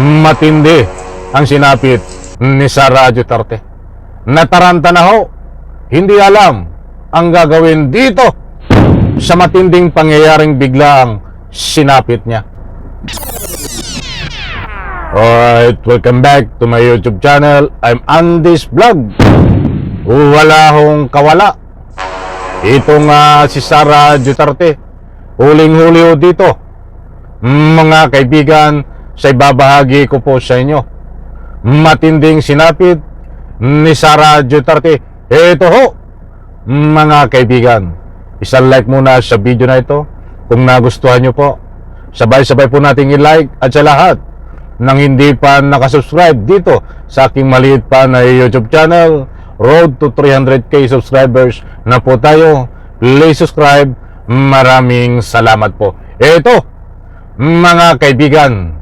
Matindi ang sinapit ni Sara Duterte. Nataranta na ho, hindi alam ang gagawin dito sa matinding pangyayaring biglang sinapit niya. Alright, welcome back to my YouTube channel. I'm Andy's Vlog. Wala hong kawala itong si Sara Duterte. Huling-huli ho dito, mga kaibigan, sa ibabahagi ko po sa inyo. Matinding sinapit ni Sara Duterte. Ito ho, mga kaibigan, isang like muna sa video na ito kung nagustuhan nyo po. Sabay-sabay po nating i-like, at sa lahat nang hindi pa nakasubscribe dito sa aking maliit pa na YouTube channel, road to 300k subscribers na po tayo. Please subscribe. Maraming salamat po. Ito, mga kaibigan,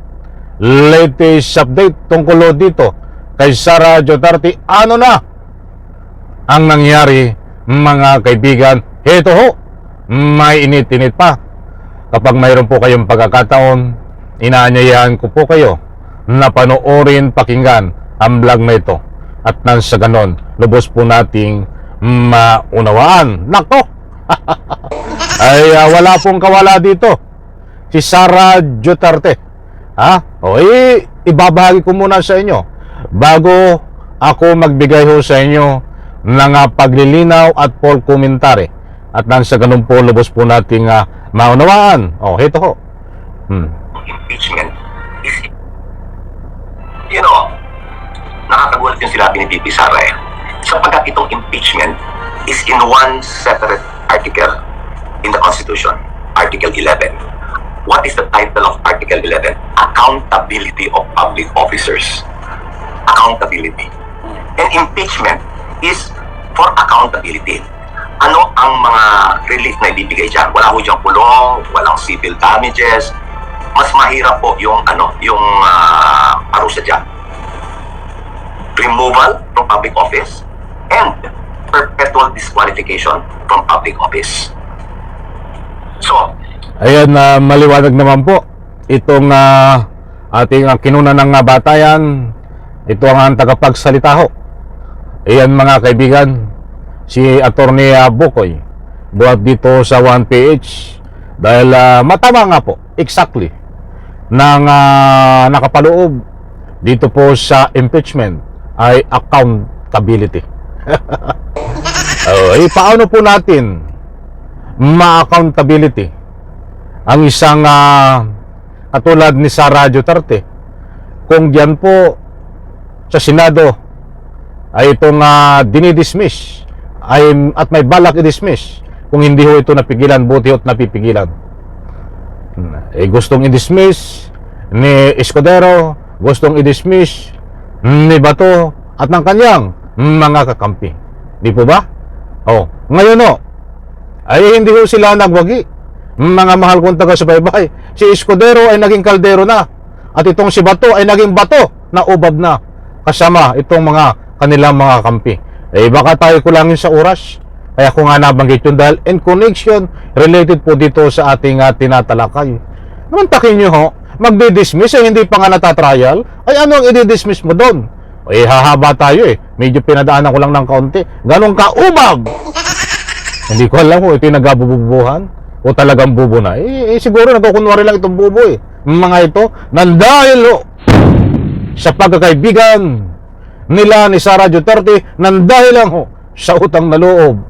latest update tungkol dito kay Sara Duterte. Ano na ang nangyari, mga kaibigan? Ito ho, may init-init pa. Kapag mayroon po kayong pagkakataon, inaanyayahan ko po kayo na panoorin, pakinggan ang vlog na ito, at nang sa ganon, lubos po nating maunawaan. Nako! Ay wala pong kawala dito si Sara Duterte. Ibabahagi ko muna sa inyo bago ako magbigay ho sa inyo ng paglilinaw at full commentary, at nang sa ganun po, lubos po nating maunawaan. Ito ho. Impeachment is, nakakagulat yung sinabi ni VP Sara sapagkat itong impeachment is in one separate article in the Constitution, Article 11. What is the title of Article 11? Accountability of public officers. Accountability. And impeachment is for accountability. Ano ang mga relief na ibibigay dyan? Wala ho diyang kulong, walang civil damages. Mas mahirap po yung parusa dyan. Removal from public office and perpetual disqualification from public office. So, ayan, maliwanag naman po itong ating kinuna ng batayan. Ito ang tagapagsalita ho. Ayan, mga kaibigan, si Attorney Bukoy buhat dito sa 1PH dahil matama nga po exactly ng nakapaloob dito po sa impeachment ay accountability. Paano po natin ma-accountability ang isang katulad ni Sara Duterte kung diyan po sa Senado ay itong dinidismiss at may balak i-dismiss? Kung hindi ho ito napigilan, buti ho't napipigilan. Gustong i-dismiss ni Escudero, gustong i-dismiss ni Bato at ng kanyang mga kakampi. Di po ba? Ngayon ay hindi ho sila nagwagi. Mga mahal kong taga-subaybay, si Escudero ay naging kaldero na, at itong si Bato ay naging bato na ubab na, kasama itong mga kanilang mga kampi. Baka tayo kulangin sa oras, kaya ko nga nabanggit yun dahil in connection related po dito sa ating tinatalakay. Namantakin nyo ho, magdi-dismiss hindi pa nga natatrial, ay ano ang i-dismiss mo doon? Hahaba tayo medyo pinadaanan ko lang ng kaunti. Ganong kaubag! Hindi ko alam kung ito yung nagabububuhan o talagang bubo na. Siguro nagkukunwari lang itong bubo mga ito, nandahil sa pagkakaibigan nila ni Sara Duterte, nandahil lang sa utang na loob.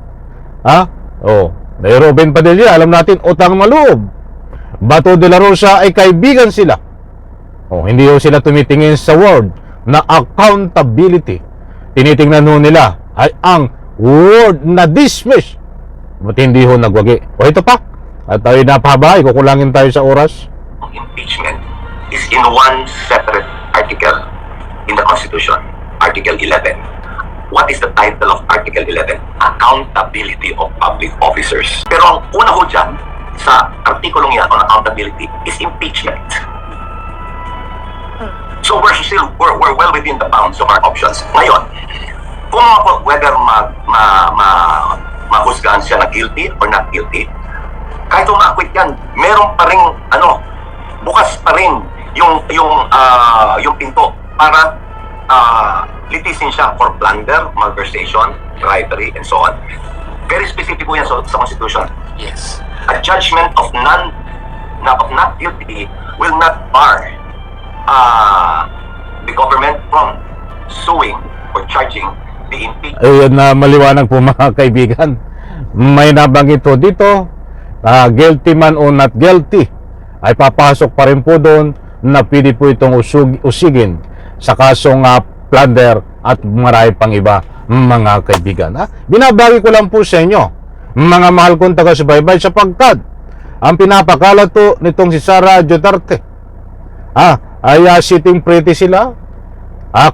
May Robin Padilla, alam natin, utang na loob. Bato de la Rosa ay kaibigan sila. Hindi sila tumitingin sa word na accountability. Tinitingnan nila ay ang word na dismiss. Ba't hindi nagwagi? Ito pa. At tayo napahabay, kukulangin tayo sa oras. Impeachment is in one separate article in the Constitution, Article 11. What is the title of Article 11? Accountability of public officers. Pero ang una ho dyan sa artikulong yan on accountability is impeachment. So we're well within the bounds of our options. Ngayon, kung whether mahusgahan siya na guilty or not guilty, kahit umakwit yan, meron pa rin bukas pa rin yung yung pinto para litisin siya for plunder, malversation, bribery, and so on. Very specific po yan sa Constitution. Yes. A judgment of not guilty will not bar the government from suing or charging the impeached. Ayun na maliwanag po mga kaibigan. May nabanggit po dito, guilty man o not guilty, ay papasok pa rin po doon na pwede po itong usigin sa kasong plunder at marami pang iba mga kaibigan. Binabagi ko lang po sa inyo, mga mahal kong taga-subaybay, sapagkat ang pinapakalat po nitong si Sara Duterte ay sitting pretty sila.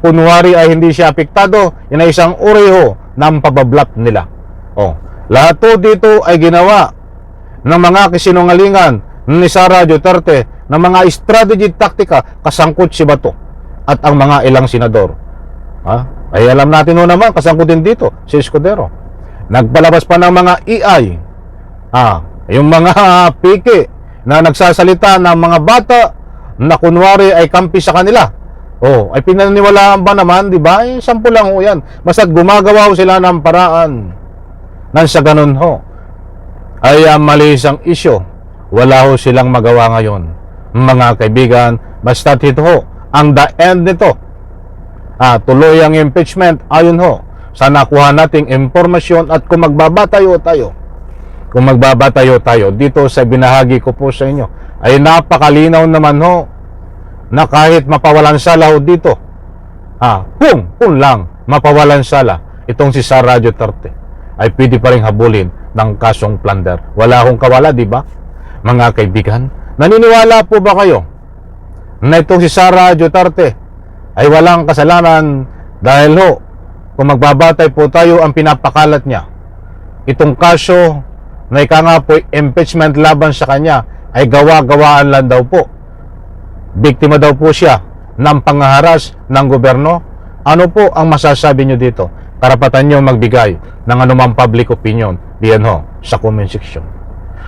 Kunwari ay hindi siya apektado, yun ay isang ureho ng pabablat nila. Lahat po dito ay ginawa ng mga kasinungalingan ni Sara Duterte, ng mga strategy taktika, kasangkot si Bato at ang mga ilang senador. Ay alam natin ho naman, kasangkot din dito si Escudero. Nagpalabas pa ng mga EI, yung mga piki na nagsasalita ng mga bata na kunwari ay kampi sa kanila. Ay pinaniwalaan ba naman, di ba? Sampu lang ho yan. Basta't gumagawa ho sila ng paraan nang sa ganun ho ay mali isang isyo. Wala ho silang magawa ngayon, mga kaibigan. Basta't ito ho, ang the end nito, tuloy ang impeachment ayon ho sa nakuha nating impormasyon. At kung magbabatayo tayo dito sa binahagi ko po sa inyo, ay napakalinaw naman ho na kahit mapawalan sala ho dito, kung lang mapawalan sala itong si Sara Duterte, ay pwede pa rin habulin ng kasong plunder. Wala akong kawala, di ba? Mga kaibigan, naniniwala po ba kayo na itong si Sara Duterte ay walang kasalanan dahil ho, kung magbabatay po tayo, ang pinapakalat niya, itong kaso na ika nga po impeachment laban sa kanya ay gawa-gawaan lang daw po. Biktima daw po siya ng panghaharas ng gobyerno. Ano po ang masasabi nyo dito? Karapatan nyo magbigay ng anumang public opinion diyan ho sa comment section.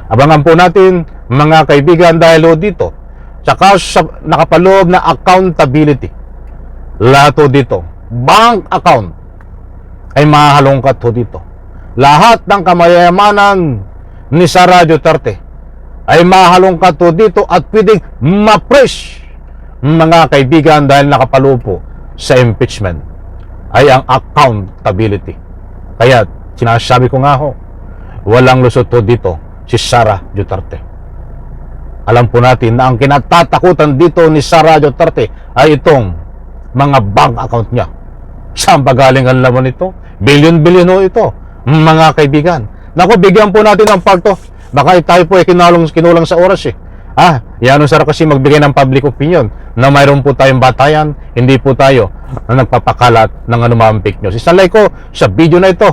Abangan po natin mga kaibigan dahil ho dito sa nakapaloob na accountability. Lahat ho dito, bank account ay mahalongkat ho dito. Lahat ng kamayamanan ni Sara Duterte ay mahalongkat ho dito at pwedeng ma-fresh mga kaibigan dahil nakapaloob po sa impeachment ay ang accountability. Kaya sinasabi ko nga ho, walang lusot po dito si Sara Duterte. Alam po natin na ang kinatatakutan dito ni Sara Duterte ay itong mga bank account niya. Saan ba galing ang laman ito? Billion-billion ho ito, mga kaibigan. Naku, bigyan po natin ng part to. Baka tayo po ay kinulang sa oras yan ang sarap kasi magbigay ng public opinion na mayroon po tayong batayan, hindi po tayo na nagpapakalat ng anumang fake news. Isalay ko sa video na ito.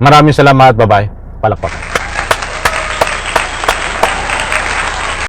Maraming salamat, bye-bye. Palakpak.